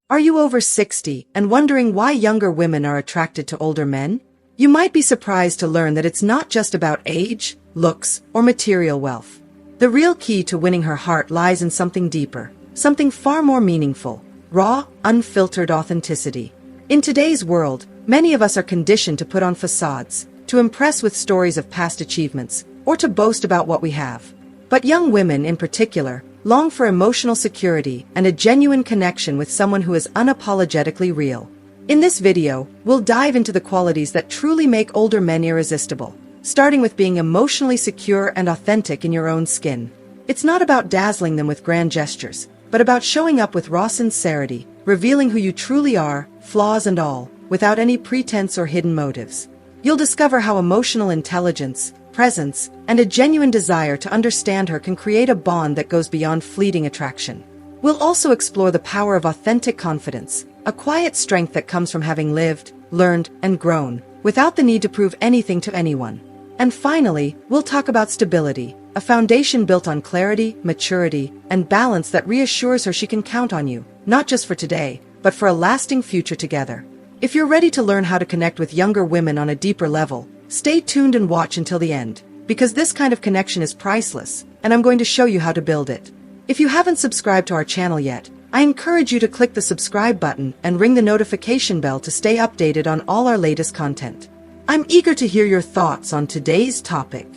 Are you over 60 and wondering why younger women are attracted to older men? You might be surprised to learn that it's not just about age, looks, or material wealth. The real key to winning her heart lies in something deeper, something far more meaningful: raw, unfiltered authenticity. In today's world, many of us are conditioned to put on facades, to impress with stories of past achievements, or to boast about what we have. But young women, in particular, long for emotional security and a genuine connection with someone who is unapologetically real. In this video, we'll dive into the qualities that truly make older men irresistible, starting with being emotionally secure and authentic in your own skin. It's not about dazzling them with grand gestures, but about showing up with raw sincerity, revealing who you truly are, flaws and all, without any pretense or hidden motives. You'll discover how emotional intelligence, presence, and a genuine desire to understand her can create a bond that goes beyond fleeting attraction. We'll also explore the power of authentic confidence, a quiet strength that comes from having lived, learned, and grown, without the need to prove anything to anyone. And finally, we'll talk about stability, a foundation built on clarity, maturity, and balance that reassures her she can count on you, not just for today, but for a lasting future together. If you're ready to learn how to connect with younger women on a deeper level, stay tuned and watch until the end, because this kind of connection is priceless, and I'm going to show you how to build it. If you haven't subscribed to our channel yet, I encourage you to click the subscribe button and ring the notification bell to stay updated on all our latest content. I'm eager to hear your thoughts on today's topic.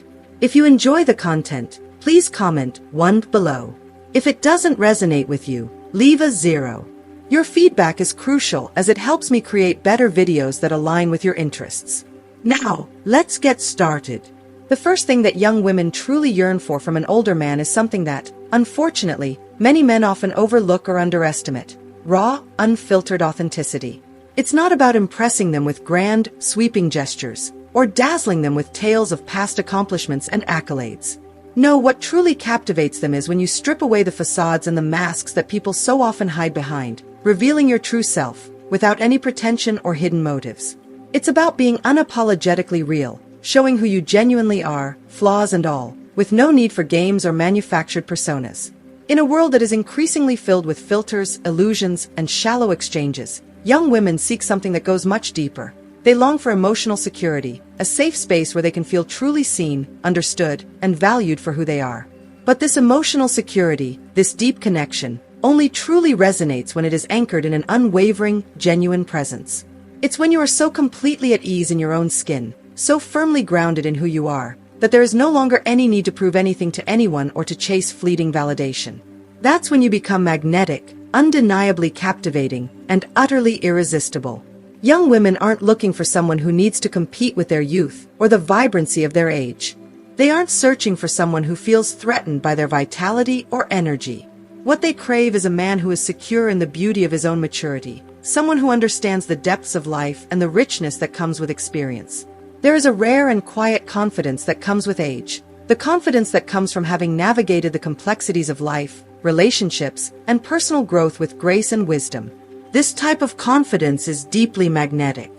If you enjoy the content, please comment 1 below. If it doesn't resonate with you, leave a 0. Your feedback is crucial as it helps me create better videos that align with your interests. Now, let's get started. The first thing that young women truly yearn for from an older man is something that, unfortunately, many men often overlook or underestimate: raw, unfiltered authenticity. It's not about impressing them with grand, sweeping gestures, or dazzling them with tales of past accomplishments and accolades. No, what truly captivates them is when you strip away the facades and the masks that people so often hide behind, revealing your true self, without any pretension or hidden motives. It's about being unapologetically real, showing who you genuinely are, flaws and all, with no need for games or manufactured personas. In a world that is increasingly filled with filters, illusions, and shallow exchanges, young women seek something that goes much deeper. They long for emotional security, a safe space where they can feel truly seen, understood, and valued for who they are. But this emotional security, this deep connection, only truly resonates when it is anchored in an unwavering, genuine presence. It's when you are so completely at ease in your own skin, so firmly grounded in who you are, that there is no longer any need to prove anything to anyone or to chase fleeting validation. That's when you become magnetic, undeniably captivating, and utterly irresistible. Young women aren't looking for someone who needs to compete with their youth or the vibrancy of their age. They aren't searching for someone who feels threatened by their vitality or energy. What they crave is a man who is secure in the beauty of his own maturity, someone who understands the depths of life and the richness that comes with experience. There is a rare and quiet confidence that comes with age, the confidence that comes from having navigated the complexities of life, relationships, and personal growth with grace and wisdom. This type of confidence is deeply magnetic.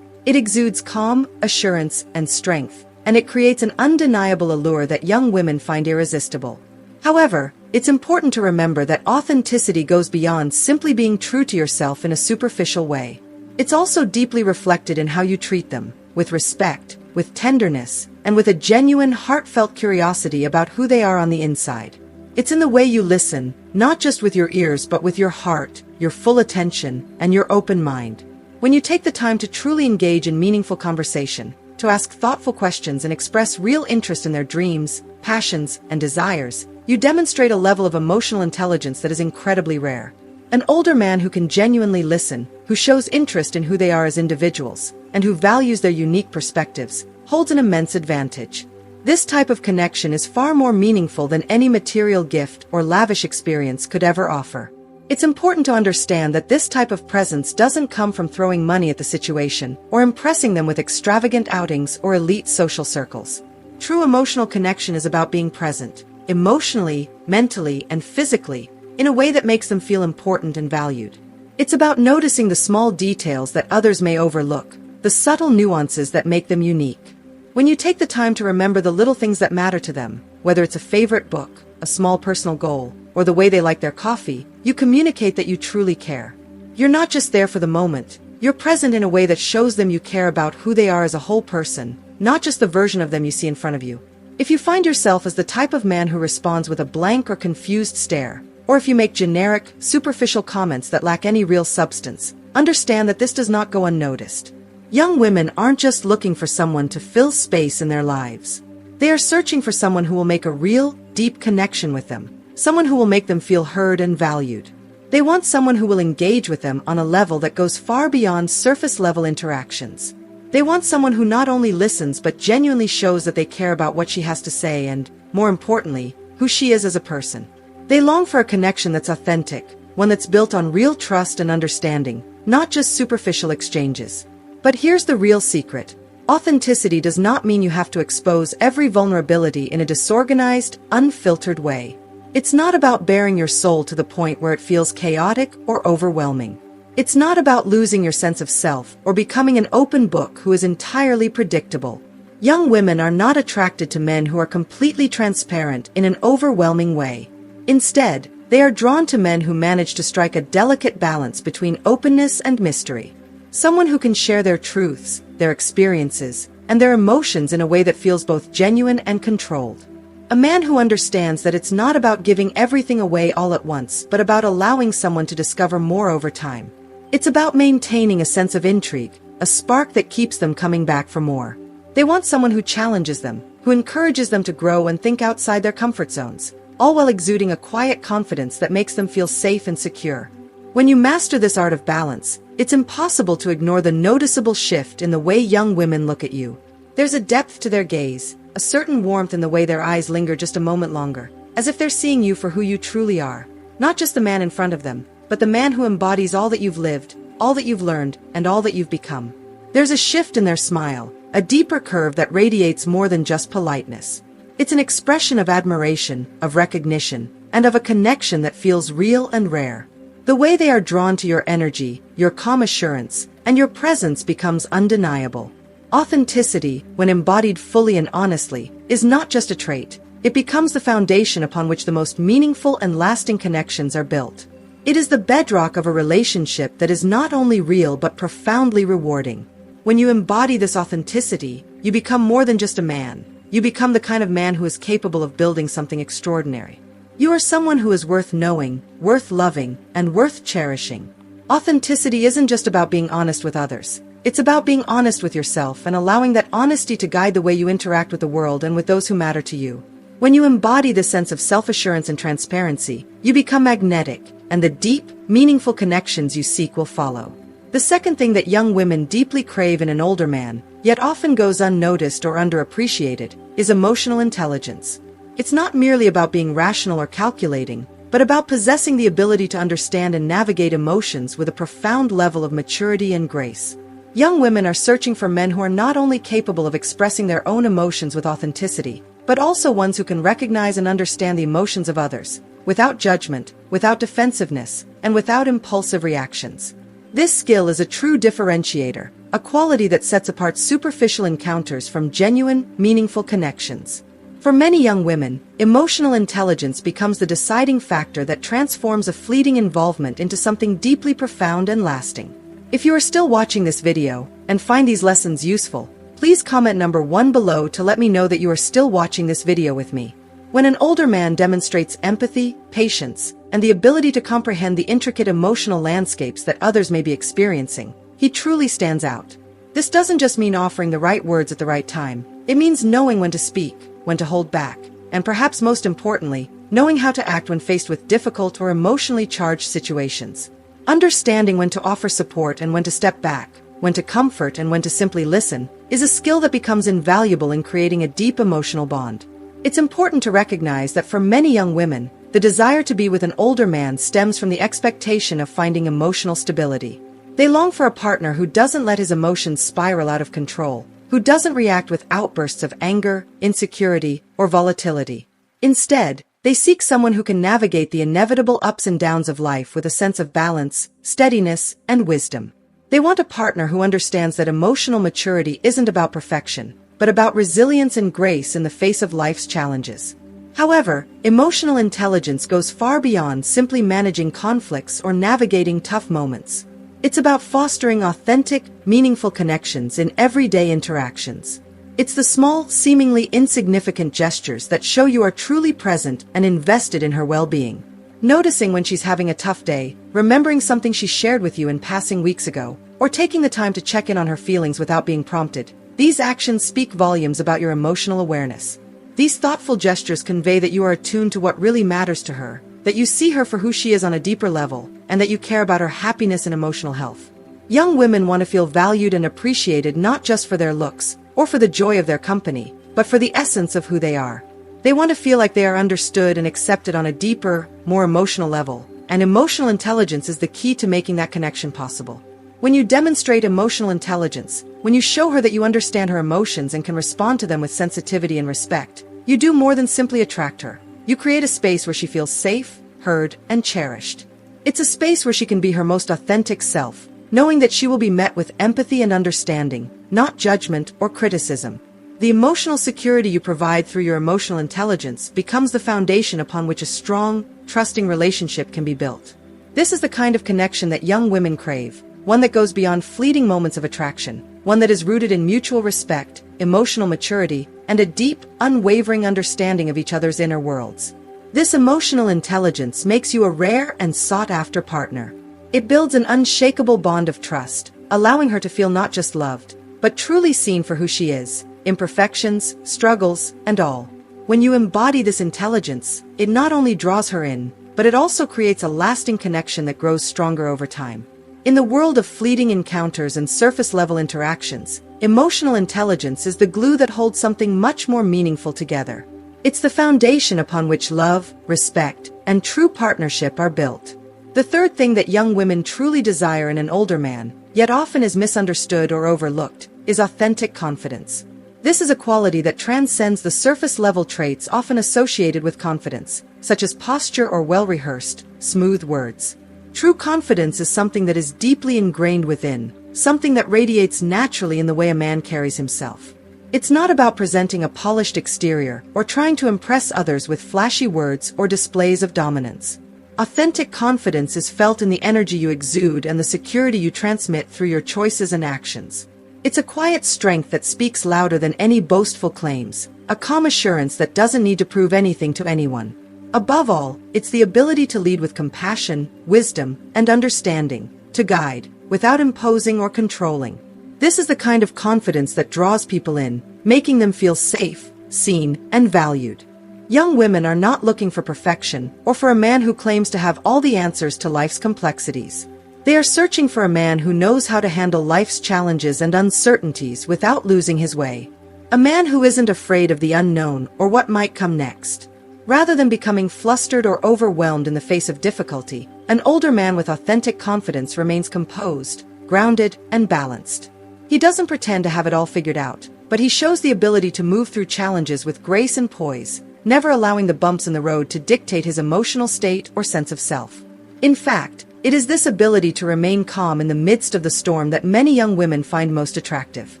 It exudes calm, assurance, and strength, and it creates an undeniable allure that young women find irresistible. However, it's important to remember that authenticity goes beyond simply being true to yourself in a superficial way. It's also deeply reflected in how you treat them, with respect, with tenderness, and with a genuine, heartfelt curiosity about who they are on the inside. It's in the way you listen, not just with your ears but with your heart, your full attention, and your open mind. When you take the time to truly engage in meaningful conversation, to ask thoughtful questions and express real interest in their dreams, passions, and desires, you demonstrate a level of emotional intelligence that is incredibly rare. An older man who can genuinely listen, who shows interest in who they are as individuals, and who values their unique perspectives, holds an immense advantage. This type of connection is far more meaningful than any material gift or lavish experience could ever offer. It's important to understand that this type of presence doesn't come from throwing money at the situation or impressing them with extravagant outings or elite social circles. True emotional connection is about being present, emotionally, mentally, and physically, in a way that makes them feel important and valued. It's about noticing the small details that others may overlook, the subtle nuances that make them unique. When you take the time to remember the little things that matter to them, whether it's a favorite book, a small personal goal, or the way they like their coffee, you communicate that you truly care. You're not just there for the moment, you're present in a way that shows them you care about who they are as a whole person, not just the version of them you see in front of you. If you find yourself as the type of man who responds with a blank or confused stare, or if you make generic, superficial comments that lack any real substance, understand that this does not go unnoticed. Young women aren't just looking for someone to fill space in their lives. They are searching for someone who will make a real, deep connection with them, someone who will make them feel heard and valued. They want someone who will engage with them on a level that goes far beyond surface-level interactions. They want someone who not only listens but genuinely shows that they care about what she has to say and, more importantly, who she is as a person. They long for a connection that's authentic, one that's built on real trust and understanding, not just superficial exchanges. But here's the real secret. Authenticity does not mean you have to expose every vulnerability in a disorganized, unfiltered way. It's not about bearing your soul to the point where it feels chaotic or overwhelming. It's not about losing your sense of self or becoming an open book who is entirely predictable. Young women are not attracted to men who are completely transparent in an overwhelming way. Instead, they are drawn to men who manage to strike a delicate balance between openness and mystery. Someone who can share their truths, their experiences, and their emotions in a way that feels both genuine and controlled. A man who understands that it's not about giving everything away all at once, but about allowing someone to discover more over time. It's about maintaining a sense of intrigue, a spark that keeps them coming back for more. They want someone who challenges them, who encourages them to grow and think outside their comfort zones, all while exuding a quiet confidence that makes them feel safe and secure. When you master this art of balance, it's impossible to ignore the noticeable shift in the way young women look at you. There's a depth to their gaze, a certain warmth in the way their eyes linger just a moment longer, as if they're seeing you for who you truly are. Not just the man in front of them, but the man who embodies all that you've lived, all that you've learned, and all that you've become. There's a shift in their smile, a deeper curve that radiates more than just politeness. It's an expression of admiration, of recognition, and of a connection that feels real and rare. The way they are drawn to your energy, your calm assurance, and your presence becomes undeniable. Authenticity, when embodied fully and honestly, is not just a trait. It becomes the foundation upon which the most meaningful and lasting connections are built. It is the bedrock of a relationship that is not only real but profoundly rewarding. When you embody this authenticity, you become more than just a man. You become the kind of man who is capable of building something extraordinary. You are someone who is worth knowing, worth loving, and worth cherishing. Authenticity isn't just about being honest with others. It's about being honest with yourself and allowing that honesty to guide the way you interact with the world and with those who matter to you. When you embody this sense of self-assurance and transparency, you become magnetic, and the deep, meaningful connections you seek will follow. The second thing that young women deeply crave in an older man, yet often goes unnoticed or underappreciated, is emotional intelligence. It's not merely about being rational or calculating, but about possessing the ability to understand and navigate emotions with a profound level of maturity and grace. Young women are searching for men who are not only capable of expressing their own emotions with authenticity, but also ones who can recognize and understand the emotions of others, without judgment, without defensiveness, and without impulsive reactions. This skill is a true differentiator, a quality that sets apart superficial encounters from genuine, meaningful connections. For many young women, emotional intelligence becomes the deciding factor that transforms a fleeting involvement into something deeply profound and lasting. If you are still watching this video and find these lessons useful, please comment number 1 below to let me know that you are still watching this video with me. When an older man demonstrates empathy, patience, and the ability to comprehend the intricate emotional landscapes that others may be experiencing, he truly stands out. This doesn't just mean offering the right words at the right time. It means knowing when to speak, when to hold back, and perhaps most importantly, knowing how to act when faced with difficult or emotionally charged situations. Understanding when to offer support and when to step back, when to comfort and when to simply listen, is a skill that becomes invaluable in creating a deep emotional bond. It's important to recognize that for many young women, the desire to be with an older man stems from the expectation of finding emotional stability. They long for a partner who doesn't let his emotions spiral out of control, who doesn't react with outbursts of anger, insecurity, or volatility. Instead, they seek someone who can navigate the inevitable ups and downs of life with a sense of balance, steadiness, and wisdom. They want a partner who understands that emotional maturity isn't about perfection, but about resilience and grace in the face of life's challenges. However, emotional intelligence goes far beyond simply managing conflicts or navigating tough moments. It's about fostering authentic, meaningful connections in everyday interactions. It's the small, seemingly insignificant gestures that show you are truly present and invested in her well-being. Noticing when she's having a tough day, remembering something she shared with you in passing weeks ago, or taking the time to check in on her feelings without being prompted. These actions speak volumes about your emotional awareness. These thoughtful gestures convey that you are attuned to what really matters to her, that you see her for who she is on a deeper level, and that you care about her happiness and emotional health. Young women want to feel valued and appreciated not just for their looks, or for the joy of their company, but for the essence of who they are. They want to feel like they are understood and accepted on a deeper, more emotional level, and emotional intelligence is the key to making that connection possible. When you demonstrate emotional intelligence, when you show her that you understand her emotions and can respond to them with sensitivity and respect, you do more than simply attract her. You create a space where she feels safe, heard, and cherished. It's a space where she can be her most authentic self, knowing that she will be met with empathy and understanding, not judgment or criticism. The emotional security you provide through your emotional intelligence becomes the foundation upon which a strong, trusting relationship can be built. This is the kind of connection that young women crave, one that goes beyond fleeting moments of attraction, one that is rooted in mutual respect, emotional maturity, and a deep, unwavering understanding of each other's inner worlds. This emotional intelligence makes you a rare and sought-after partner. It builds an unshakable bond of trust, allowing her to feel not just loved, but truly seen for who she is, imperfections, struggles, and all. When you embody this intelligence, it not only draws her in, but it also creates a lasting connection that grows stronger over time. In the world of fleeting encounters and surface-level interactions, emotional intelligence is the glue that holds something much more meaningful together. It's the foundation upon which love, respect, and true partnership are built. The third thing that young women truly desire in an older man, yet often is misunderstood or overlooked, is authentic confidence. This is a quality that transcends the surface-level traits often associated with confidence, such as posture or well-rehearsed, smooth words. True confidence is something that is deeply ingrained within, something that radiates naturally in the way a man carries himself. It's not about presenting a polished exterior or trying to impress others with flashy words or displays of dominance. Authentic confidence is felt in the energy you exude and the security you transmit through your choices and actions. It's a quiet strength that speaks louder than any boastful claims, a calm assurance that doesn't need to prove anything to anyone. Above all, it's the ability to lead with compassion, wisdom, and understanding, to guide, without imposing or controlling. This is the kind of confidence that draws people in, making them feel safe, seen, and valued. Young women are not looking for perfection or for a man who claims to have all the answers to life's complexities. They are searching for a man who knows how to handle life's challenges and uncertainties without losing his way. A man who isn't afraid of the unknown or what might come next. Rather than becoming flustered or overwhelmed in the face of difficulty, an older man with authentic confidence remains composed, grounded, and balanced. He doesn't pretend to have it all figured out, but he shows the ability to move through challenges with grace and poise, never allowing the bumps in the road to dictate his emotional state or sense of self. In fact, it is this ability to remain calm in the midst of the storm that many young women find most attractive.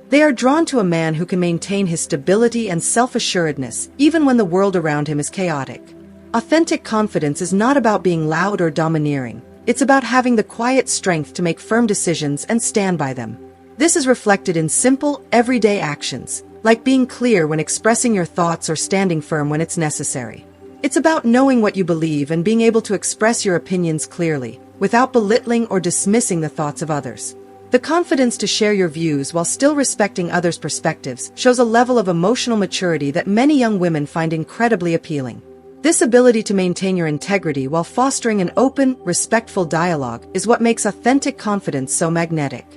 They are drawn to a man who can maintain his stability and self-assuredness even when the world around him is chaotic. Authentic confidence is not about being loud or domineering. It's about having the quiet strength to make firm decisions and stand by them. This is reflected in simple, everyday actions, like being clear when expressing your thoughts or standing firm when it's necessary. It's about knowing what you believe and being able to express your opinions clearly, without belittling or dismissing the thoughts of others. The confidence to share your views while still respecting others' perspectives shows a level of emotional maturity that many young women find incredibly appealing. This ability to maintain your integrity while fostering an open, respectful dialogue is what makes authentic confidence so magnetic.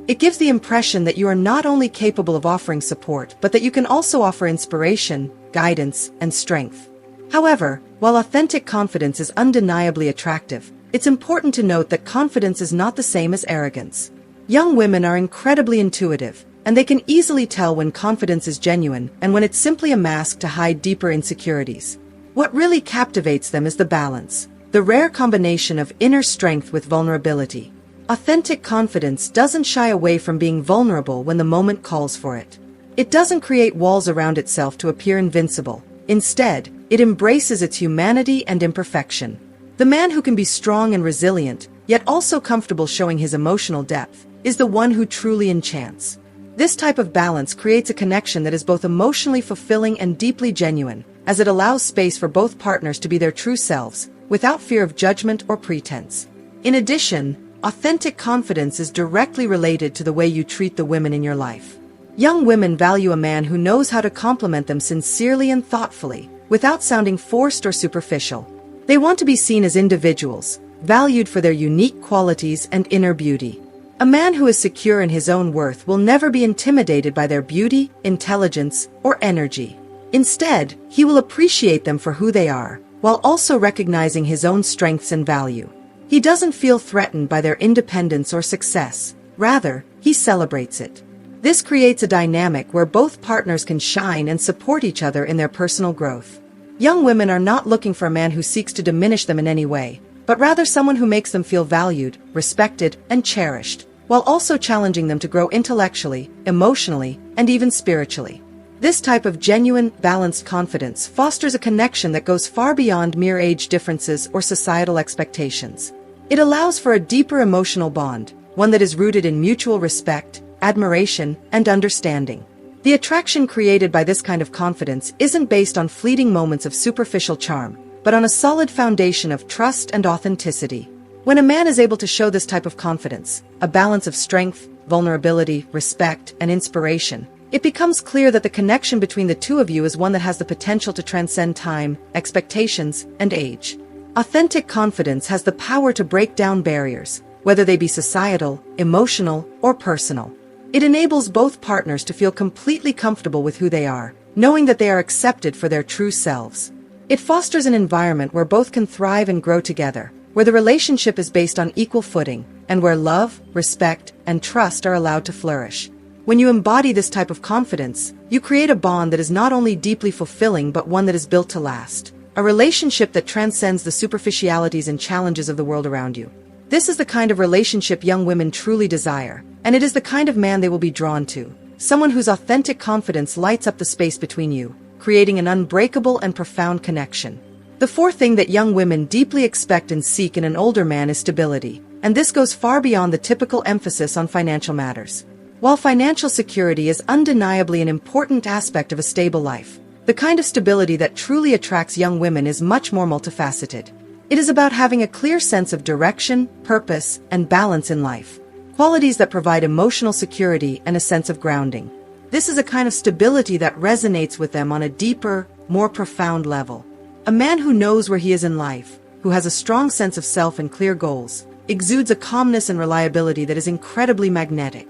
It gives the impression that you are not only capable of offering support, but that you can also offer inspiration, guidance, and strength. However, while authentic confidence is undeniably attractive, it's important to note that confidence is not the same as arrogance. Young women are incredibly intuitive, and they can easily tell when confidence is genuine and when it's simply a mask to hide deeper insecurities. What really captivates them is the balance, the rare combination of inner strength with vulnerability. Authentic confidence doesn't shy away from being vulnerable when the moment calls for it. It doesn't create walls around itself to appear invincible. Instead, it embraces its humanity and imperfection. The man who can be strong and resilient, yet also comfortable showing his emotional depth, is the one who truly enchants. This type of balance creates a connection that is both emotionally fulfilling and deeply genuine, as it allows space for both partners to be their true selves, without fear of judgment or pretense. In addition, authentic confidence is directly related to the way you treat the women in your life. Young women value a man who knows how to compliment them sincerely and thoughtfully, without sounding forced or superficial. They want to be seen as individuals, valued for their unique qualities and inner beauty. A man who is secure in his own worth will never be intimidated by their beauty, intelligence, or energy. Instead, he will appreciate them for who they are, while also recognizing his own strengths and value. He doesn't feel threatened by their independence or success. Rather, he celebrates it. This creates a dynamic where both partners can shine and support each other in their personal growth. Young women are not looking for a man who seeks to diminish them in any way, but rather someone who makes them feel valued, respected, and cherished, while also challenging them to grow intellectually, emotionally, and even spiritually. This type of genuine, balanced confidence fosters a connection that goes far beyond mere age differences or societal expectations. It allows for a deeper emotional bond, one that is rooted in mutual respect, admiration, and understanding. The attraction created by this kind of confidence isn't based on fleeting moments of superficial charm, but on a solid foundation of trust and authenticity. When a man is able to show this type of confidence, a balance of strength, vulnerability, respect, and inspiration, it becomes clear that the connection between the two of you is one that has the potential to transcend time, expectations, and age. Authentic confidence has the power to break down barriers, whether they be societal, emotional, or personal. It enables both partners to feel completely comfortable with who they are, knowing that they are accepted for their true selves. It fosters an environment where both can thrive and grow together, where the relationship is based on equal footing, and where love, respect, and trust are allowed to flourish. When you embody this type of confidence, you create a bond that is not only deeply fulfilling but one that is built to last. A relationship that transcends the superficialities and challenges of the world around you. This is the kind of relationship young women truly desire, and it is the kind of man they will be drawn to. Someone whose authentic confidence lights up the space between you, creating an unbreakable and profound connection. The fourth thing that young women deeply expect and seek in an older man is stability, and this goes far beyond the typical emphasis on financial matters. While financial security is undeniably an important aspect of a stable life, the kind of stability that truly attracts young women is much more multifaceted. It is about having a clear sense of direction, purpose, and balance in life, qualities that provide emotional security and a sense of grounding. This is a kind of stability that resonates with them on a deeper, more profound level. A man who knows where he is in life, who has a strong sense of self and clear goals, exudes a calmness and reliability that is incredibly magnetic.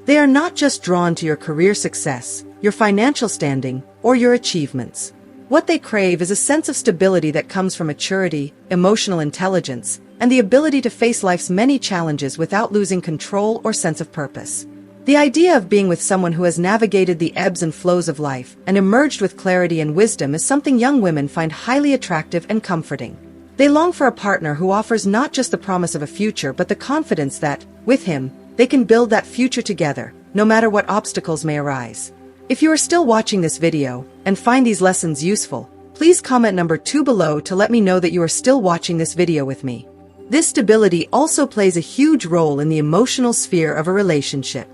They are not just drawn to your career success, your financial standing, or your achievements. What they crave is a sense of stability that comes from maturity, emotional intelligence, and the ability to face life's many challenges without losing control or sense of purpose. The idea of being with someone who has navigated the ebbs and flows of life and emerged with clarity and wisdom is something young women find highly attractive and comforting. They long for a partner who offers not just the promise of a future but the confidence that, with him, they can build that future together, no matter what obstacles may arise. If you are still watching this video and find these lessons useful, please comment number 2 below to let me know that you are still watching this video with me. This stability also plays a huge role in the emotional sphere of a relationship.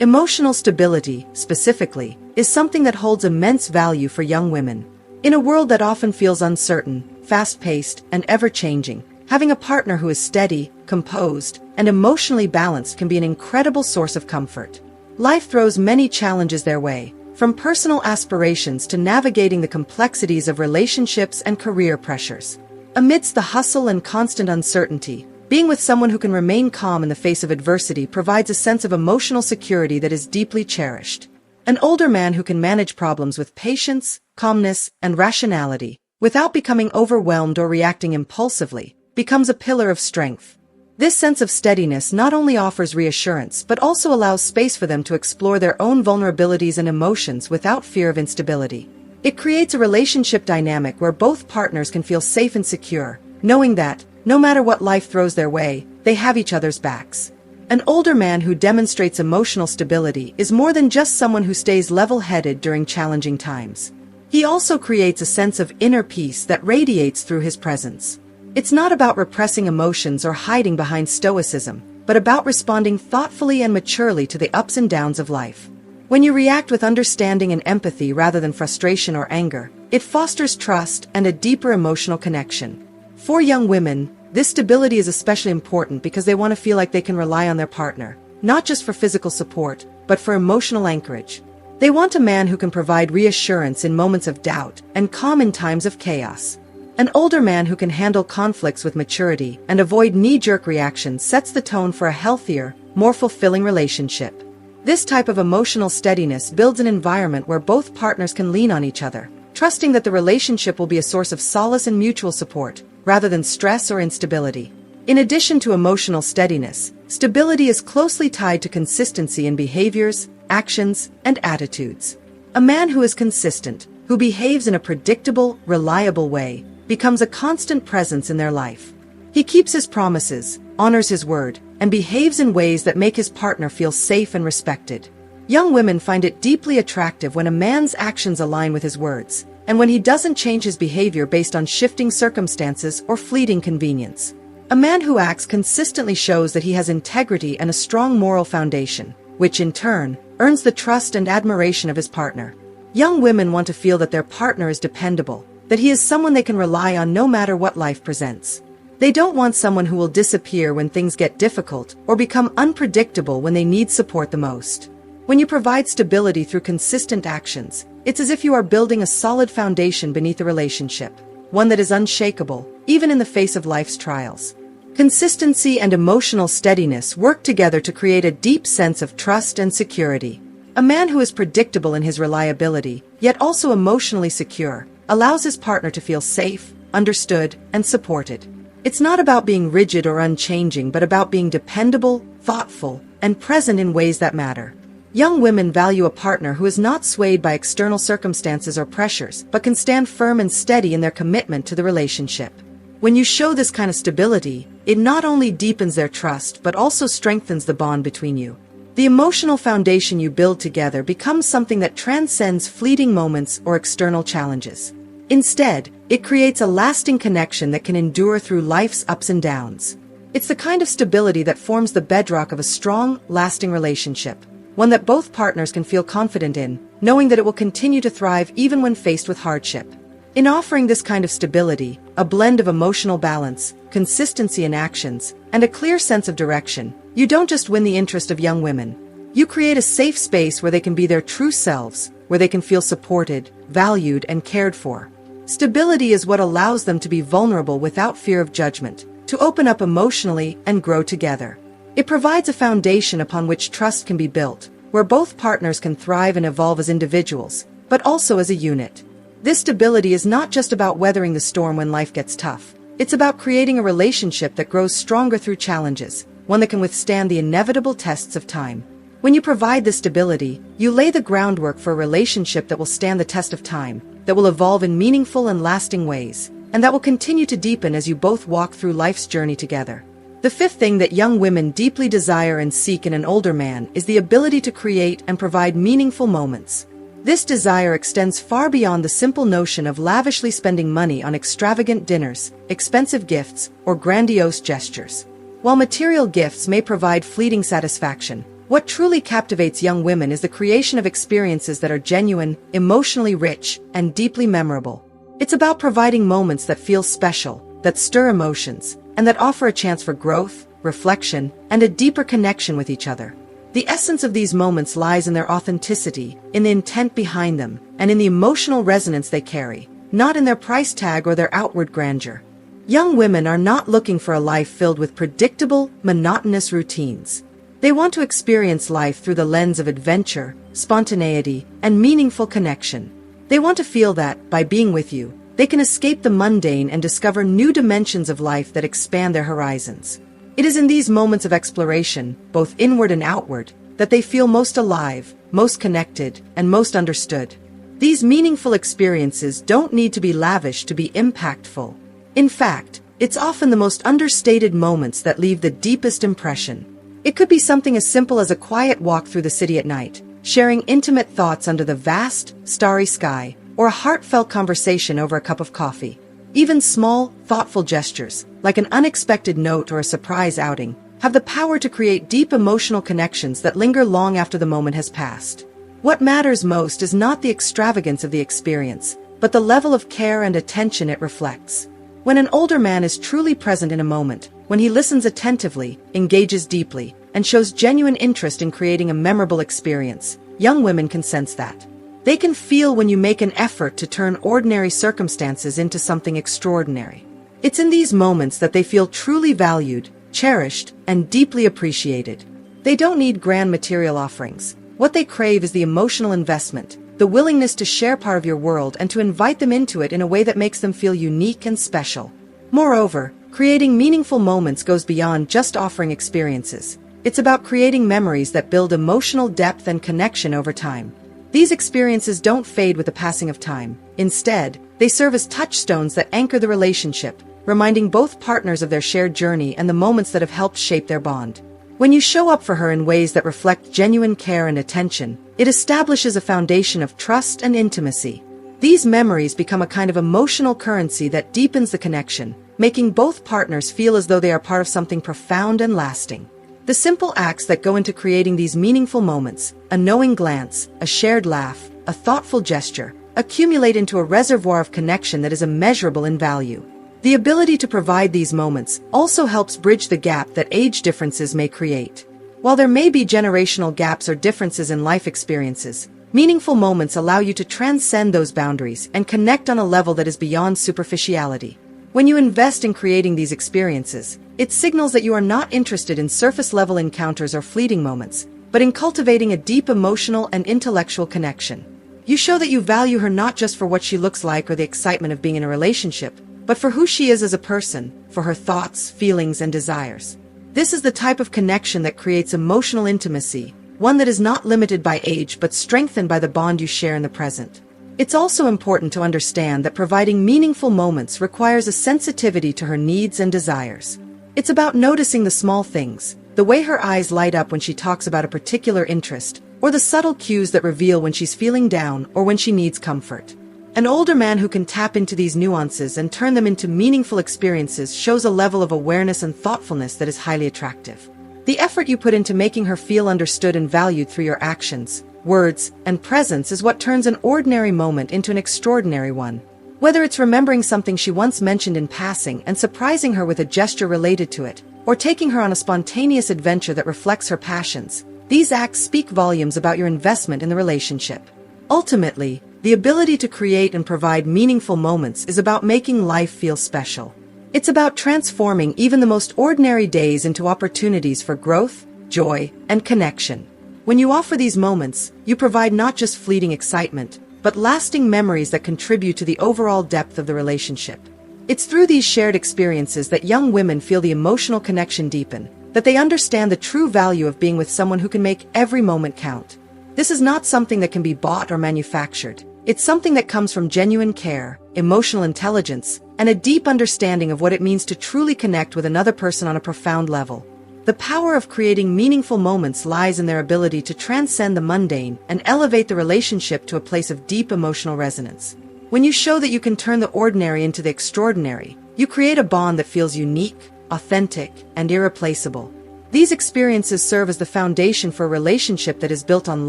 Emotional stability, specifically, is something that holds immense value for young women. In a world that often feels uncertain, fast-paced, and ever-changing, having a partner who is steady, composed, and emotionally balanced can be an incredible source of comfort. Life throws many challenges their way, from personal aspirations to navigating the complexities of relationships and career pressures. Amidst the hustle and constant uncertainty, being with someone who can remain calm in the face of adversity provides a sense of emotional security that is deeply cherished. An older man who can manage problems with patience, calmness, and rationality, without becoming overwhelmed or reacting impulsively, becomes a pillar of strength. This sense of steadiness not only offers reassurance but also allows space for them to explore their own vulnerabilities and emotions without fear of instability. It creates a relationship dynamic where both partners can feel safe and secure, knowing that, no matter what life throws their way, they have each other's backs. An older man who demonstrates emotional stability is more than just someone who stays level-headed during challenging times. He also creates a sense of inner peace that radiates through his presence. It's not about repressing emotions or hiding behind stoicism, but about responding thoughtfully and maturely to the ups and downs of life. When you react with understanding and empathy rather than frustration or anger, it fosters trust and a deeper emotional connection. For young women, this stability is especially important because they want to feel like they can rely on their partner, not just for physical support, but for emotional anchorage. They want a man who can provide reassurance in moments of doubt and calm in times of chaos. An older man who can handle conflicts with maturity and avoid knee-jerk reactions sets the tone for a healthier, more fulfilling relationship. This type of emotional steadiness builds an environment where both partners can lean on each other, trusting that the relationship will be a source of solace and mutual support, rather than stress or instability. In addition to emotional steadiness, stability is closely tied to consistency in behaviors, actions, and attitudes. A man who is consistent, who behaves in a predictable, reliable way, becomes a constant presence in their life. He keeps his promises, honors his word, and behaves in ways that make his partner feel safe and respected. Young women find it deeply attractive when a man's actions align with his words, and when he doesn't change his behavior based on shifting circumstances or fleeting convenience. A man who acts consistently shows that he has integrity and a strong moral foundation, which in turn earns the trust and admiration of his partner. Young women want to feel that their partner is dependable, that he is someone they can rely on no matter what life presents. They don't want someone who will disappear when things get difficult or become unpredictable when they need support the most. When you provide stability through consistent actions, it's as if you are building a solid foundation beneath a relationship, one that is unshakable, even in the face of life's trials. Consistency and emotional steadiness work together to create a deep sense of trust and security. A man who is predictable in his reliability, yet also emotionally secure, allows his partner to feel safe, understood, and supported. It's not about being rigid or unchanging, but about being dependable, thoughtful, and present in ways that matter. Young women value a partner who is not swayed by external circumstances or pressures, but can stand firm and steady in their commitment to the relationship. When you show this kind of stability, it not only deepens their trust, but also strengthens the bond between you. The emotional foundation you build together becomes something that transcends fleeting moments or external challenges. Instead, it creates a lasting connection that can endure through life's ups and downs. It's the kind of stability that forms the bedrock of a strong, lasting relationship, one that both partners can feel confident in, knowing that it will continue to thrive even when faced with hardship. In offering this kind of stability, a blend of emotional balance, consistency in actions, and a clear sense of direction, you don't just win the interest of young women. You create a safe space where they can be their true selves, where they can feel supported, valued, and cared for. Stability is what allows them to be vulnerable without fear of judgment, to open up emotionally and grow together. It provides a foundation upon which trust can be built, where both partners can thrive and evolve as individuals, but also as a unit. This stability is not just about weathering the storm when life gets tough. It's about creating a relationship that grows stronger through challenges, one that can withstand the inevitable tests of time. When you provide this stability, you lay the groundwork for a relationship that will stand the test of time, that will evolve in meaningful and lasting ways, and that will continue to deepen as you both walk through life's journey together. The fifth thing that young women deeply desire and seek in an older man is the ability to create and provide meaningful moments. This desire extends far beyond the simple notion of lavishly spending money on extravagant dinners, expensive gifts, or grandiose gestures. While material gifts may provide fleeting satisfaction, what truly captivates young women is the creation of experiences that are genuine, emotionally rich, and deeply memorable. It's about providing moments that feel special, that stir emotions, and that offer a chance for growth, reflection, and a deeper connection with each other. The essence of these moments lies in their authenticity, in the intent behind them, and in the emotional resonance they carry, not in their price tag or their outward grandeur. Young women are not looking for a life filled with predictable, monotonous routines. They want to experience life through the lens of adventure, spontaneity, and meaningful connection. They want to feel that, by being with you, they can escape the mundane and discover new dimensions of life that expand their horizons. It is in these moments of exploration, both inward and outward, that they feel most alive, most connected, and most understood. These meaningful experiences don't need to be lavish to be impactful. In fact, it's often the most understated moments that leave the deepest impression. It could be something as simple as a quiet walk through the city at night, sharing intimate thoughts under the vast, starry sky, or a heartfelt conversation over a cup of coffee. Even small, thoughtful gestures, like an unexpected note or a surprise outing, have the power to create deep emotional connections that linger long after the moment has passed. What matters most is not the extravagance of the experience, but the level of care and attention it reflects. When an older man is truly present in a moment, when he listens attentively, engages deeply, and shows genuine interest in creating a memorable experience, young women can sense that. They can feel when you make an effort to turn ordinary circumstances into something extraordinary. It's in these moments that they feel truly valued, cherished, and deeply appreciated. They don't need grand material offerings. What they crave is the emotional investment, the willingness to share part of your world and to invite them into it in a way that makes them feel unique and special. Moreover, creating meaningful moments goes beyond just offering experiences. It's about creating memories that build emotional depth and connection over time. These experiences don't fade with the passing of time. Instead, they serve as touchstones that anchor the relationship, reminding both partners of their shared journey and the moments that have helped shape their bond. When you show up for her in ways that reflect genuine care and attention, it establishes a foundation of trust and intimacy. These memories become a kind of emotional currency that deepens the connection, making both partners feel as though they are part of something profound and lasting. The simple acts that go into creating these meaningful moments, a knowing glance, a shared laugh, a thoughtful gesture, accumulate into a reservoir of connection that is immeasurable in value. The ability to provide these moments also helps bridge the gap that age differences may create. While there may be generational gaps or differences in life experiences, meaningful moments allow you to transcend those boundaries and connect on a level that is beyond superficiality. When you invest in creating these experiences, it signals that you are not interested in surface-level encounters or fleeting moments, but in cultivating a deep emotional and intellectual connection. You show that you value her not just for what she looks like or the excitement of being in a relationship, but for who she is as a person, for her thoughts, feelings, and desires. This is the type of connection that creates emotional intimacy, one that is not limited by age but strengthened by the bond you share in the present. It's also important to understand that providing meaningful moments requires a sensitivity to her needs and desires. It's about noticing the small things, the way her eyes light up when she talks about a particular interest, or the subtle cues that reveal when she's feeling down or when she needs comfort. An older man who can tap into these nuances and turn them into meaningful experiences shows a level of awareness and thoughtfulness that is highly attractive. The effort you put into making her feel understood and valued through your actions, words, and presence is what turns an ordinary moment into an extraordinary one. Whether it's remembering something she once mentioned in passing and surprising her with a gesture related to it, or taking her on a spontaneous adventure that reflects her passions, these acts speak volumes about your investment in the relationship. Ultimately, the ability to create and provide meaningful moments is about making life feel special. It's about transforming even the most ordinary days into opportunities for growth, joy, and connection. When you offer these moments, you provide not just fleeting excitement, but lasting memories that contribute to the overall depth of the relationship. It's through these shared experiences that young women feel the emotional connection deepen, that they understand the true value of being with someone who can make every moment count. This is not something that can be bought or manufactured. It's something that comes from genuine care, emotional intelligence, and a deep understanding of what it means to truly connect with another person on a profound level. The power of creating meaningful moments lies in their ability to transcend the mundane and elevate the relationship to a place of deep emotional resonance. When you show that you can turn the ordinary into the extraordinary, you create a bond that feels unique, authentic, and irreplaceable. These experiences serve as the foundation for a relationship that is built on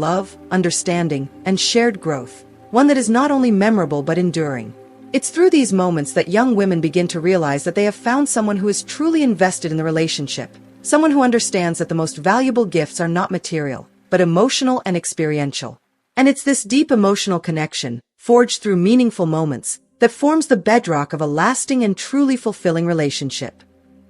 love, understanding, and shared growth, one that is not only memorable but enduring. It's through these moments that young women begin to realize that they have found someone who is truly invested in the relationship, someone who understands that the most valuable gifts are not material, but emotional and experiential. And it's this deep emotional connection, forged through meaningful moments, that forms the bedrock of a lasting and truly fulfilling relationship.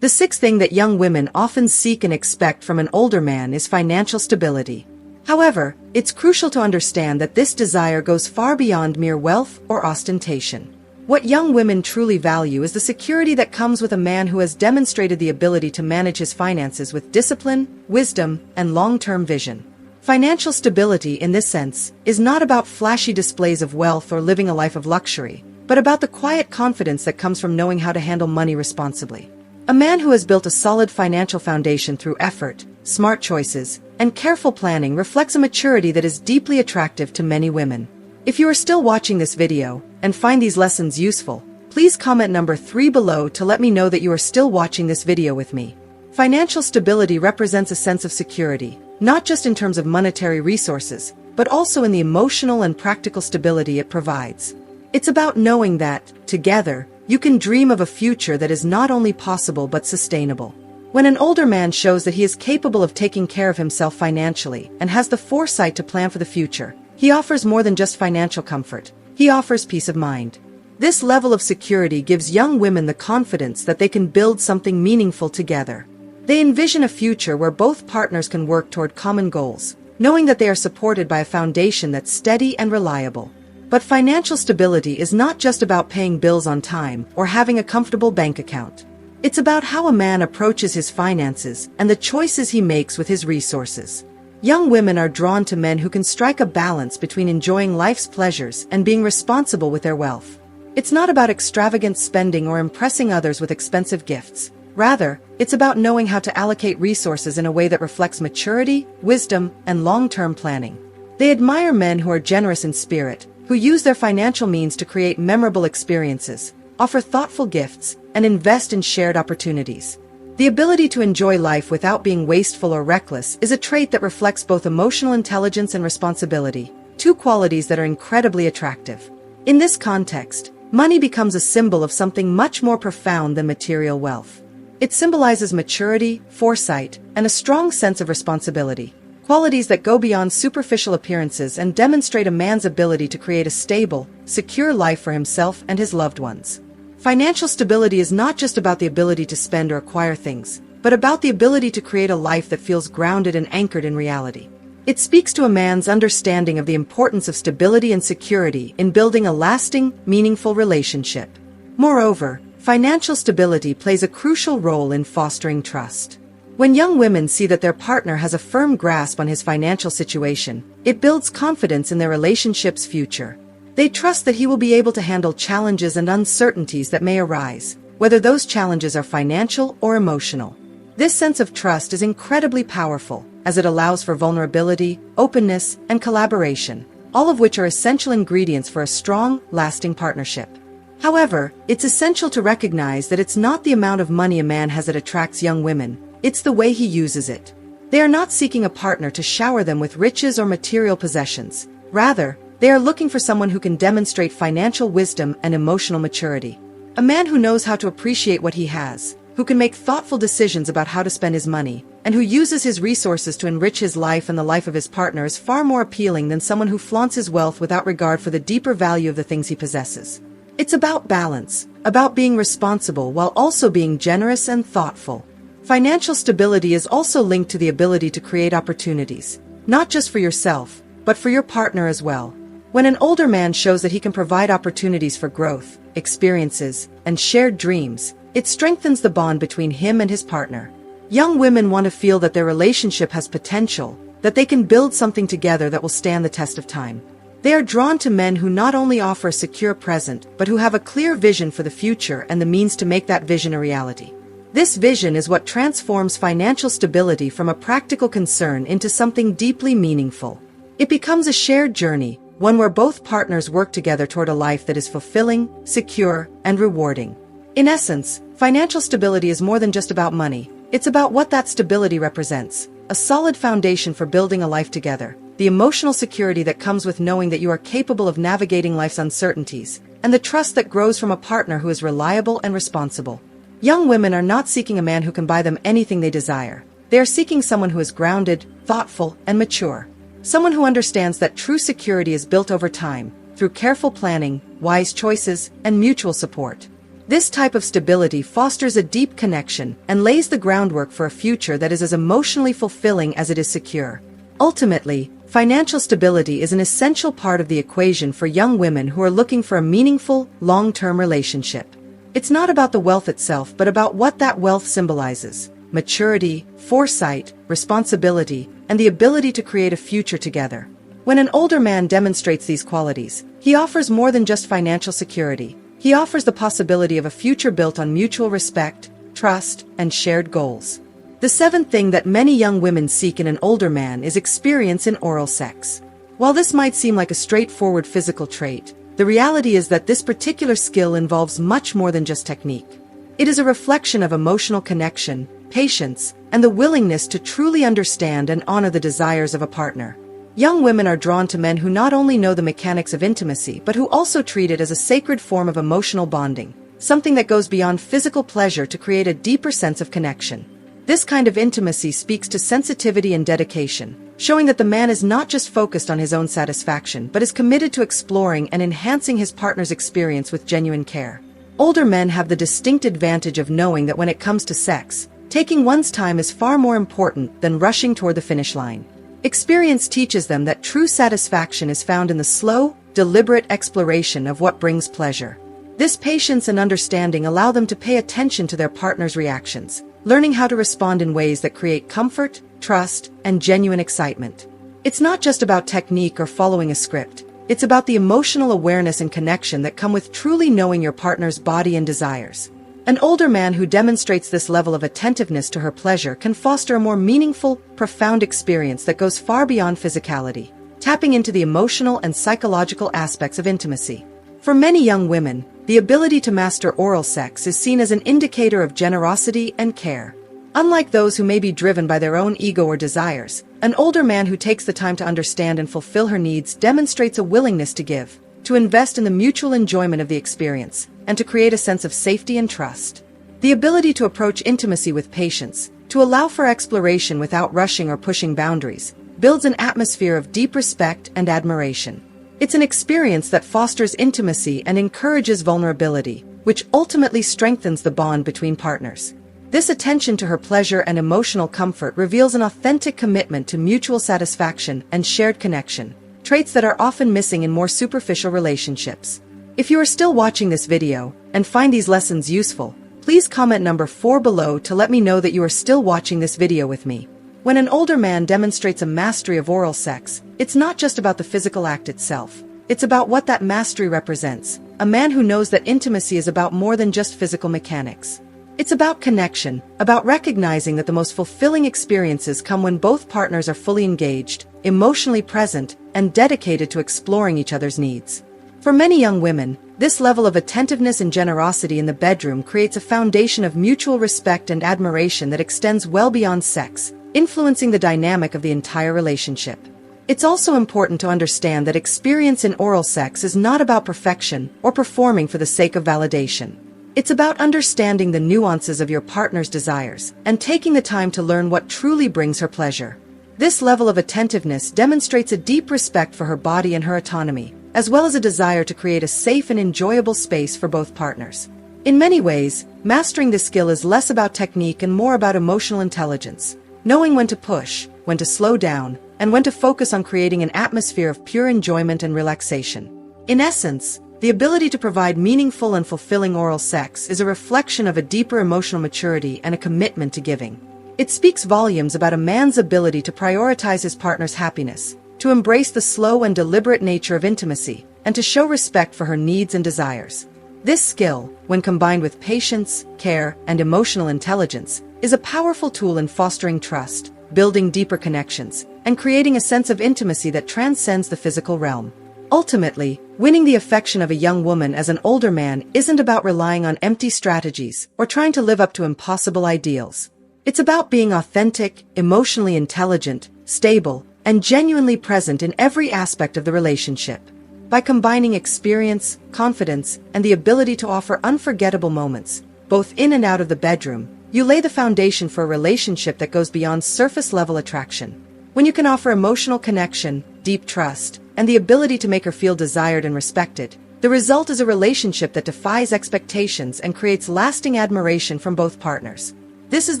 The sixth thing that young women often seek and expect from an older man is financial stability. However, it's crucial to understand that this desire goes far beyond mere wealth or ostentation. What young women truly value is the security that comes with a man who has demonstrated the ability to manage his finances with discipline, wisdom, and long-term vision. Financial stability, in this sense, is not about flashy displays of wealth or living a life of luxury, but about the quiet confidence that comes from knowing how to handle money responsibly. A man who has built a solid financial foundation through effort, smart choices, and careful planning reflects a maturity that is deeply attractive to many women. If you are still watching this video and find these lessons useful, Please comment number 3 below to let me know that you are still watching this video with me. Financial stability represents a sense of security, not just in terms of monetary resources, but also in the emotional and practical stability it provides. It's about knowing that, together, you can dream of a future that is not only possible but sustainable. When an older man shows that he is capable of taking care of himself financially and has the foresight to plan for the future, he offers more than just financial comfort. He offers peace of mind. This level of security gives young women the confidence that they can build something meaningful together. They envision a future where both partners can work toward common goals, knowing that they are supported by a foundation that's steady and reliable. But financial stability is not just about paying bills on time or having a comfortable bank account. It's about how a man approaches his finances and the choices he makes with his resources. Young women are drawn to men who can strike a balance between enjoying life's pleasures and being responsible with their wealth. It's not about extravagant spending or impressing others with expensive gifts. Rather, it's about knowing how to allocate resources in a way that reflects maturity, wisdom, and long-term planning. They admire men who are generous in spirit, who use their financial means to create memorable experiences, offer thoughtful gifts, and invest in shared opportunities. The ability to enjoy life without being wasteful or reckless is a trait that reflects both emotional intelligence and responsibility, two qualities that are incredibly attractive. In this context, money becomes a symbol of something much more profound than material wealth. It symbolizes maturity, foresight, and a strong sense of responsibility, qualities that go beyond superficial appearances and demonstrate a man's ability to create a stable, secure life for himself and his loved ones. Financial stability is not just about the ability to spend or acquire things, but about the ability to create a life that feels grounded and anchored in reality. It speaks to a man's understanding of the importance of stability and security in building a lasting, meaningful relationship. Moreover, financial stability plays a crucial role in fostering trust. When young women see that their partner has a firm grasp on his financial situation, it builds confidence in their relationship's future. They trust that he will be able to handle challenges and uncertainties that may arise, whether those challenges are financial or emotional. This sense of trust is incredibly powerful, as it allows for vulnerability, openness, and collaboration, all of which are essential ingredients for a strong, lasting partnership. However, it's essential to recognize that it's not the amount of money a man has that attracts young women, it's the way he uses it. They are not seeking a partner to shower them with riches or material possessions. Rather, they are looking for someone who can demonstrate financial wisdom and emotional maturity. A man who knows how to appreciate what he has, who can make thoughtful decisions about how to spend his money, and who uses his resources to enrich his life and the life of his partner is far more appealing than someone who flaunts his wealth without regard for the deeper value of the things he possesses. It's about balance, about being responsible while also being generous and thoughtful. Financial stability is also linked to the ability to create opportunities, not just for yourself, but for your partner as well. When an older man shows that he can provide opportunities for growth, experiences, and shared dreams, it strengthens the bond between him and his partner. Young women want to feel that their relationship has potential, that they can build something together that will stand the test of time. They are drawn to men who not only offer a secure present, but who have a clear vision for the future and the means to make that vision a reality. This vision is what transforms financial stability from a practical concern into something deeply meaningful. It becomes a shared journey, one where both partners work together toward a life that is fulfilling, secure, and rewarding. In essence, financial stability is more than just about money. It's about what that stability represents, a solid foundation for building a life together, the emotional security that comes with knowing that you are capable of navigating life's uncertainties, and the trust that grows from a partner who is reliable and responsible. Young women are not seeking a man who can buy them anything they desire. They are seeking someone who is grounded, thoughtful, and mature. Someone who understands that true security is built over time, through careful planning, wise choices, and mutual support. This type of stability fosters a deep connection and lays the groundwork for a future that is as emotionally fulfilling as it is secure. Ultimately, financial stability is an essential part of the equation for young women who are looking for a meaningful, long-term relationship. It's not about the wealth itself, but about what that wealth symbolizes: maturity, foresight, responsibility, and the ability to create a future together. When an older man demonstrates these qualities, he offers more than just financial security. He offers the possibility of a future built on mutual respect, trust, and shared goals. The seventh thing that many young women seek in an older man is experience in oral sex. While this might seem like a straightforward physical trait, the reality is that this particular skill involves much more than just technique. It is a reflection of emotional connection, patience, and the willingness to truly understand and honor the desires of a partner. Young women are drawn to men who not only know the mechanics of intimacy but who also treat it as a sacred form of emotional bonding, something that goes beyond physical pleasure to create a deeper sense of connection. This kind of intimacy speaks to sensitivity and dedication, showing that the man is not just focused on his own satisfaction but is committed to exploring and enhancing his partner's experience with genuine care. Older men have the distinct advantage of knowing that when it comes to sex, taking one's time is far more important than rushing toward the finish line. Experience teaches them that true satisfaction is found in the slow, deliberate exploration of what brings pleasure. This patience and understanding allow them to pay attention to their partner's reactions, learning how to respond in ways that create comfort, trust, and genuine excitement. It's not just about technique or following a script. It's about the emotional awareness and connection that come with truly knowing your partner's body and desires. An older man who demonstrates this level of attentiveness to her pleasure can foster a more meaningful, profound experience that goes far beyond physicality, tapping into the emotional and psychological aspects of intimacy. For many young women, the ability to master oral sex is seen as an indicator of generosity and care. Unlike those who may be driven by their own ego or desires, an older man who takes the time to understand and fulfill her needs demonstrates a willingness to give, to invest in the mutual enjoyment of the experience, and to create a sense of safety and trust. The ability to approach intimacy with patience, to allow for exploration without rushing or pushing boundaries, builds an atmosphere of deep respect and admiration. It's an experience that fosters intimacy and encourages vulnerability, which ultimately strengthens the bond between partners. This attention to her pleasure and emotional comfort reveals an authentic commitment to mutual satisfaction and shared connection, traits that are often missing in more superficial relationships. If you are still watching this video and find these lessons useful, please comment number 4 below to let me know that you are still watching this video with me. When an older man demonstrates a mastery of oral sex, it's not just about the physical act itself. It's about what that mastery represents, a man who knows that intimacy is about more than just physical mechanics. It's about connection, about recognizing that the most fulfilling experiences come when both partners are fully engaged, emotionally present, and dedicated to exploring each other's needs. For many young women, this level of attentiveness and generosity in the bedroom creates a foundation of mutual respect and admiration that extends well beyond sex, influencing the dynamic of the entire relationship. It's also important to understand that experience in oral sex is not about perfection or performing for the sake of validation. It's about understanding the nuances of your partner's desires and taking the time to learn what truly brings her pleasure. This level of attentiveness demonstrates a deep respect for her body and her autonomy, as well as a desire to create a safe and enjoyable space for both partners. In many ways, mastering this skill is less about technique and more about emotional intelligence, knowing when to push, when to slow down, and when to focus on creating an atmosphere of pure enjoyment and relaxation. In essence, the ability to provide meaningful and fulfilling oral sex is a reflection of a deeper emotional maturity and a commitment to giving. It speaks volumes about a man's ability to prioritize his partner's happiness, to embrace the slow and deliberate nature of intimacy, and to show respect for her needs and desires. This skill, when combined with patience, care, and emotional intelligence, is a powerful tool in fostering trust, building deeper connections, and creating a sense of intimacy that transcends the physical realm. Ultimately, winning the affection of a young woman as an older man isn't about relying on empty strategies or trying to live up to impossible ideals. It's about being authentic, emotionally intelligent, stable, and genuinely present in every aspect of the relationship. By combining experience, confidence, and the ability to offer unforgettable moments, both in and out of the bedroom, you lay the foundation for a relationship that goes beyond surface-level attraction. When you can offer emotional connection, deep trust, and the ability to make her feel desired and respected, the result is a relationship that defies expectations and creates lasting admiration from both partners. This is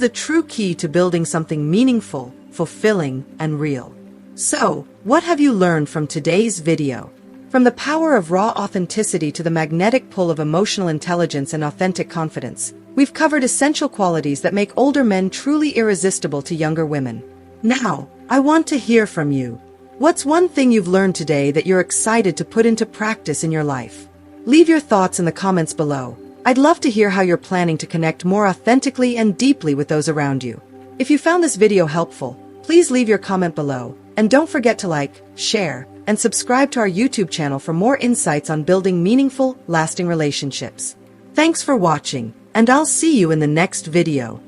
the true key to building something meaningful, fulfilling, and real. So, what have you learned from today's video? From the power of raw authenticity to the magnetic pull of emotional intelligence and authentic confidence, we've covered essential qualities that make older men truly irresistible to younger women. Now, I want to hear from you. What's one thing you've learned today that you're excited to put into practice in your life? Leave your thoughts in the comments below. I'd love to hear how you're planning to connect more authentically and deeply with those around you. If you found this video helpful, please leave your comment below, and don't forget to like, share, and subscribe to our YouTube channel for more insights on building meaningful, lasting relationships. Thanks for watching, and I'll see you in the next video.